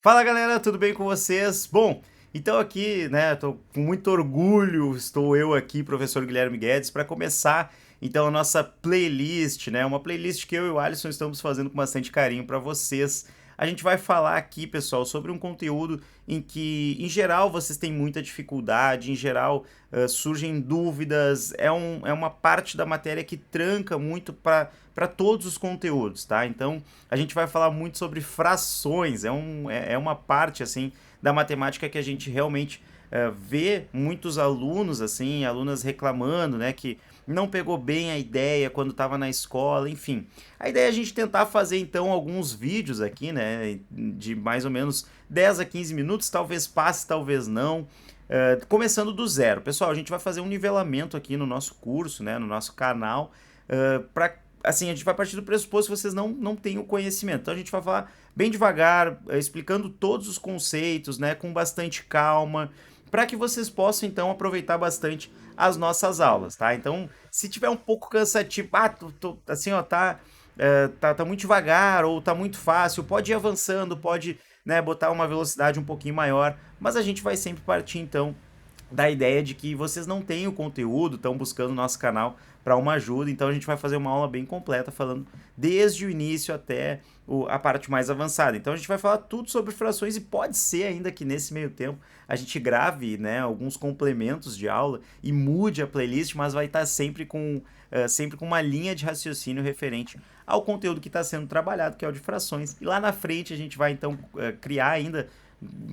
Fala galera, tudo bem com vocês? Bom, então aqui, né, tô com muito orgulho, estou eu aqui, professor Guilherme Guedes, para começar então a nossa playlist, né? Uma playlist que eu e o Alisson estamos fazendo com bastante carinho para vocês. A gente vai falar aqui, pessoal, sobre um conteúdo em que, em geral, vocês têm muita dificuldade, em geral, surgem dúvidas, é uma parte da matéria que tranca muito para todos os conteúdos, tá? Então, a gente vai falar muito sobre frações, é uma parte, assim, da matemática que a gente realmente vê muitos alunos, assim, alunas reclamando, né, que não pegou bem a ideia quando estava na escola, enfim. A ideia é a gente tentar fazer então alguns vídeos aqui, né, de mais ou menos 10 a 15 minutos, talvez passe, talvez não, começando do zero. Pessoal, a gente vai fazer um nivelamento aqui no nosso curso, né, no nosso canal, para assim, a gente vai partir do pressuposto que vocês não têm o conhecimento. Então a gente vai falar bem devagar, explicando todos os conceitos, né, com bastante calma, para que vocês possam então aproveitar bastante as nossas aulas, tá? Então, se tiver um pouco cansativo, assim, ó, tá muito devagar ou tá muito fácil, pode ir avançando, pode, né, botar uma velocidade um pouquinho maior, mas a gente vai sempre partir então da ideia de que vocês não têm o conteúdo, estão buscando o nosso canal para uma ajuda, então a gente vai fazer uma aula bem completa falando desde o início até a parte mais avançada. Então a gente vai falar tudo sobre frações e pode ser ainda que nesse meio tempo a gente grave, né, alguns complementos de aula e mude a playlist, mas vai estar sempre com uma linha de raciocínio referente ao conteúdo que está sendo trabalhado, que é o de frações. E lá na frente a gente vai então criar ainda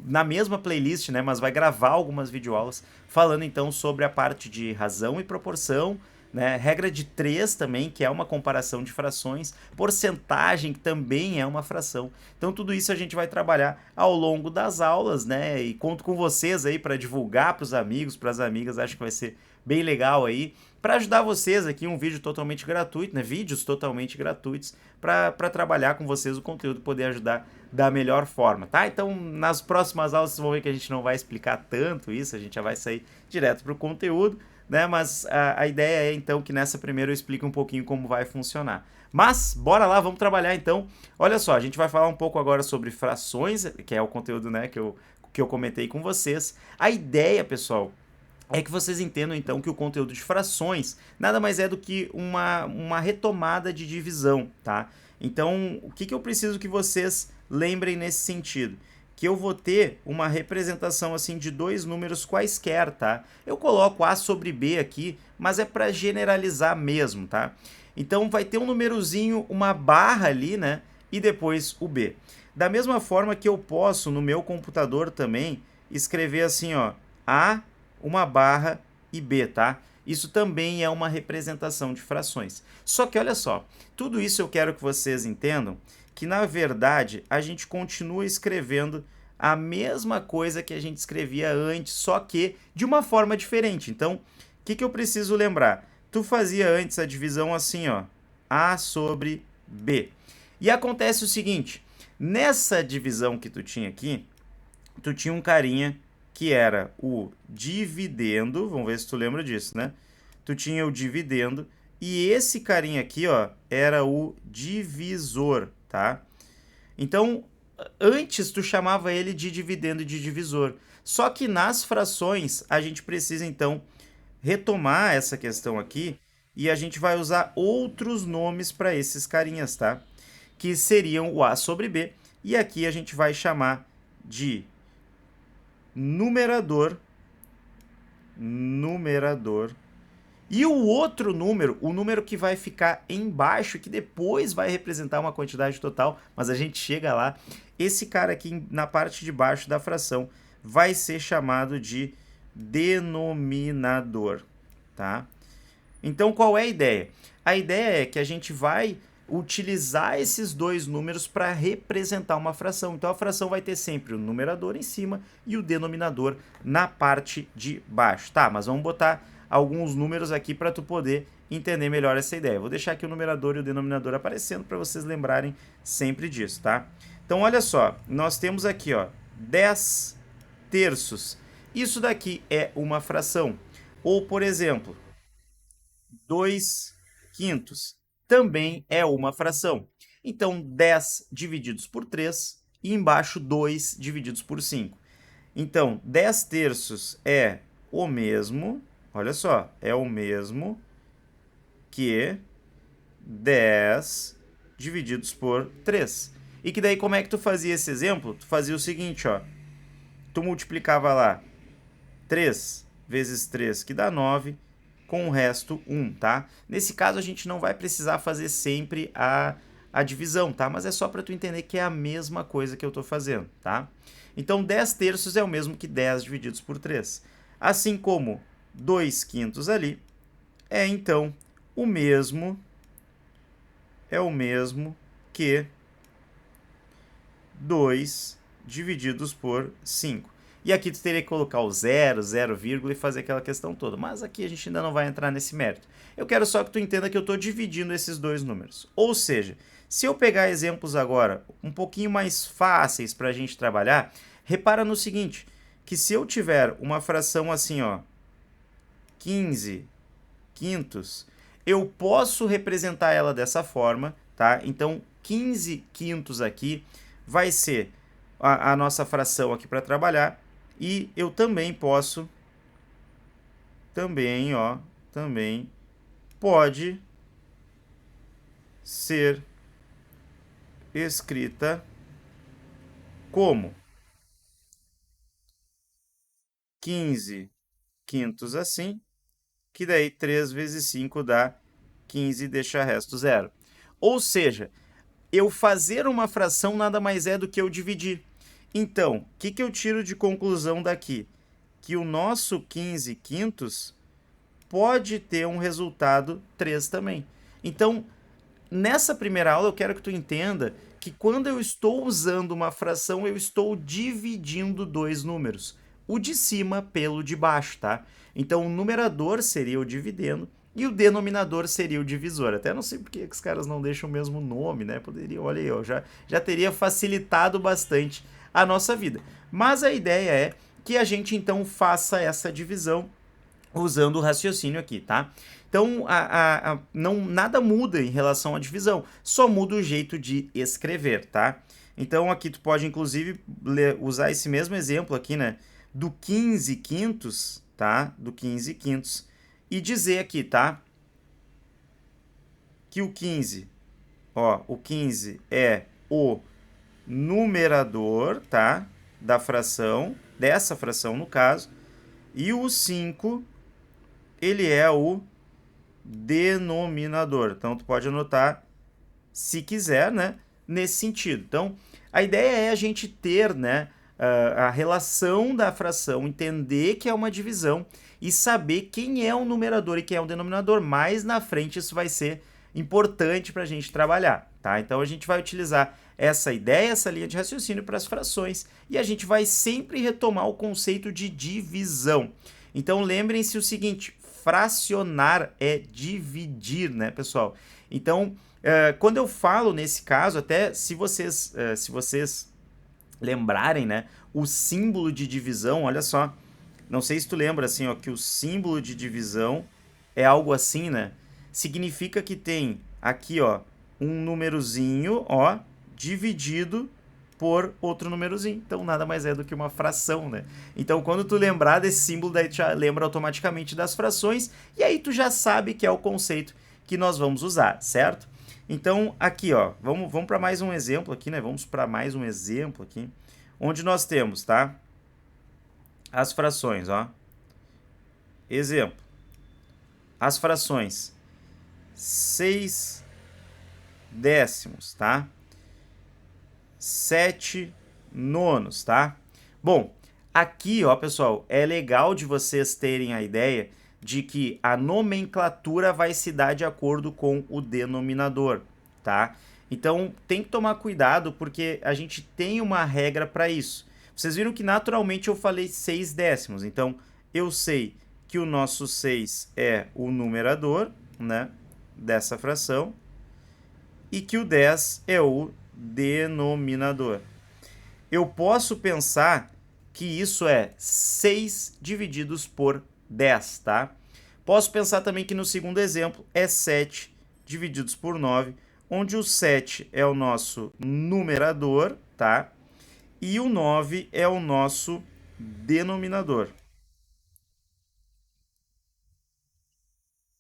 na mesma playlist, né, mas vai gravar algumas videoaulas falando então sobre a parte de razão e proporção, né, regra de 3 também, que é uma comparação de frações, porcentagem, que também é uma fração. Então tudo isso a gente vai trabalhar ao longo das aulas, né, e conto com vocês aí para divulgar para os amigos, para as amigas, acho que vai ser bem legal aí. Para ajudar vocês aqui, um vídeo totalmente gratuito, né? Vídeos totalmente gratuitos para trabalhar com vocês o conteúdo e poder ajudar da melhor forma, tá? Então, nas próximas aulas vocês vão ver que a gente não vai explicar tanto isso, a gente já vai sair direto para o conteúdo, né? Mas a ideia é então que nessa primeira eu explique um pouquinho como vai funcionar. Mas, bora lá, vamos trabalhar então. Olha só, a gente vai falar um pouco agora sobre frações, que é o conteúdo, né, que eu comentei com vocês. A ideia, pessoal, é que vocês entendam então que o conteúdo de frações nada mais é do que uma retomada de divisão, tá? Então, o que eu preciso que vocês lembrem nesse sentido? Que eu vou ter uma representação assim de dois números quaisquer, tá? Eu coloco A sobre B aqui, mas é para generalizar mesmo, tá? Então vai ter um númerozinho, uma barra ali, né? E depois o B. Da mesma forma que eu posso no meu computador também escrever assim, ó, A, uma barra e B, tá? Isso também é uma representação de frações. Só que olha só, tudo isso eu quero que vocês entendam que na verdade a gente continua escrevendo a mesma coisa que a gente escrevia antes, só que de uma forma diferente. Então, o que eu preciso lembrar? Tu fazia antes a divisão assim, ó, A sobre B. E acontece o seguinte, nessa divisão que tu tinha aqui, tu tinha um carinha que era o dividendo, vamos ver se tu lembra disso, né? Tu tinha o dividendo e esse carinha aqui, ó, era o divisor, tá? Então, antes tu chamava ele de dividendo e de divisor. Só que nas frações a gente precisa então retomar essa questão aqui e a gente vai usar outros nomes para esses carinhas, tá? Que seriam o A sobre B e aqui a gente vai chamar de numerador. E o outro número, o número que vai ficar embaixo, que depois vai representar uma quantidade total, mas a gente chega lá, esse cara aqui na parte de baixo da fração vai ser chamado de denominador, tá? Então qual é a ideia? A ideia é que a gente vai utilizar esses dois números para representar uma fração. Então a fração vai ter sempre o numerador em cima e o denominador na parte de baixo. Tá, mas vamos botar alguns números aqui para tu poder entender melhor essa ideia. Vou deixar aqui o numerador e o denominador aparecendo para vocês lembrarem sempre disso, tá? Então olha só, nós temos aqui, ó, 10 terços. Isso daqui é uma fração. Ou, por exemplo, 2 quintos também é uma fração. Então, 10 divididos por 3 e embaixo 2 divididos por 5. Então, 10 terços é o mesmo, olha só, é o mesmo que 10 divididos por 3. E que daí, como é que tu fazia esse exemplo? Tu fazia o seguinte, ó. Tu multiplicava lá 3 vezes 3, que dá 9, com o resto 1, tá? Nesse caso, a gente não vai precisar fazer sempre a divisão, tá? Mas é só para tu entender que é a mesma coisa que eu estou fazendo, tá? Então, 10 terços é o mesmo que 10 divididos por 3. Assim como 2 quintos ali, é então o mesmo que 2 divididos por 5. E aqui tu teria que colocar o zero, vírgula e fazer aquela questão toda. Mas aqui a gente ainda não vai entrar nesse mérito. Eu quero só que tu entenda que eu estou dividindo esses dois números. Ou seja, se eu pegar exemplos agora um pouquinho mais fáceis para a gente trabalhar, repara no seguinte, que se eu tiver uma fração assim, ó, 15 quintos, eu posso representar ela dessa forma, tá? Então, 15 quintos aqui vai ser a nossa fração aqui para trabalhar. E eu também posso, também pode ser escrita como 15 quintos assim, que daí 3 vezes 5 dá 15 e deixa resto zero. Ou seja, eu fazer uma fração nada mais é do que eu dividir. Então, o que eu tiro de conclusão daqui? Que o nosso 15 quintos pode ter um resultado 3 também. Então, nessa primeira aula, eu quero que tu entenda que quando eu estou usando uma fração, eu estou dividindo dois números. O de cima pelo de baixo, tá? Então, o numerador seria o dividendo e o denominador seria o divisor. Até não sei por que os caras não deixam o mesmo nome, né? Poderia, olha aí, já teria facilitado bastante a nossa vida. Mas a ideia é que a gente, então, faça essa divisão usando o raciocínio aqui, tá? Então, não, nada muda em relação à divisão, só muda o jeito de escrever, tá? Então, aqui tu pode, inclusive, usar esse mesmo exemplo aqui, né? Do 15 quintos, tá? Do 15 quintos. E dizer aqui, tá? Que o 15, ó, o 15 é o numerador, tá? Da fração, dessa fração no caso. E o 5, ele é o denominador. Então, tu pode anotar, se quiser, né, nesse sentido. Então, a ideia é a gente ter, né, a relação da fração, entender que é uma divisão e saber quem é o numerador e quem é o denominador. Mais na frente isso vai ser importante para a gente trabalhar, tá? Então, a gente vai utilizar essa ideia, essa linha de raciocínio para as frações e a gente vai sempre retomar o conceito de divisão. Então, lembrem-se o seguinte, fracionar é dividir, né, pessoal? Então, quando eu falo nesse caso, até se vocês lembrarem, né, o símbolo de divisão, olha só, não sei se tu lembra assim, ó, que o símbolo de divisão é algo assim, né? Significa que tem aqui, ó, um númerozinho, ó, dividido por outro númerozinho. Então, nada mais é do que uma fração, né? Então, quando tu lembrar desse símbolo, daí tu já lembra automaticamente das frações, e aí tu já sabe que é o conceito que nós vamos usar, certo? Então, aqui, ó, vamos para mais um exemplo aqui, né? Vamos para mais um exemplo aqui, onde nós temos, tá? As frações, ó. Exemplo. As frações 6 décimos, tá? 7 nonos, tá? Bom, aqui, ó, pessoal, é legal de vocês terem a ideia de que a nomenclatura vai se dar de acordo com o denominador, tá? Então, tem que tomar cuidado porque a gente tem uma regra para isso. Vocês viram que naturalmente eu falei 6 décimos, então eu sei que o nosso 6 é o numerador, né, dessa fração, e que o 10 é o denominador. Eu posso pensar que isso é 6 divididos por 10, tá? Posso pensar também que no segundo exemplo é 7 divididos por 9, onde o 7 é o nosso numerador, tá? e o 9 é o nosso denominador.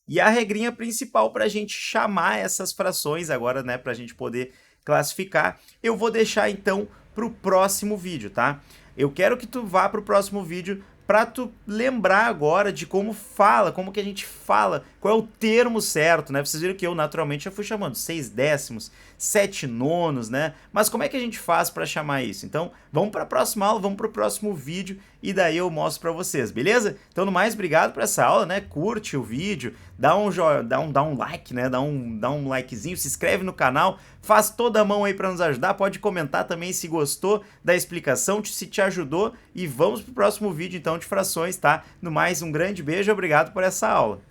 E a regrinha principal para a gente chamar essas frações agora, né, para a gente poder classificar, eu vou deixar então para o próximo vídeo, tá? Eu quero que tu vá para o próximo vídeo para tu lembrar agora de como fala, como que a gente fala, qual é o termo certo, né? Vocês viram que eu naturalmente já fui chamando 6/10, 7/9, né? Mas como é que a gente faz para chamar isso? Então, vamos para a próxima aula, vamos para o próximo vídeo e daí eu mostro para vocês, beleza? Então, no mais, obrigado por essa aula, né? Curte o vídeo, dá um like, né? Dá um likezinho, se inscreve no canal, faz toda a mão aí para nos ajudar, pode comentar também se gostou da explicação, se te ajudou e vamos pro próximo vídeo então de frações, tá? No mais, um grande beijo, obrigado por essa aula.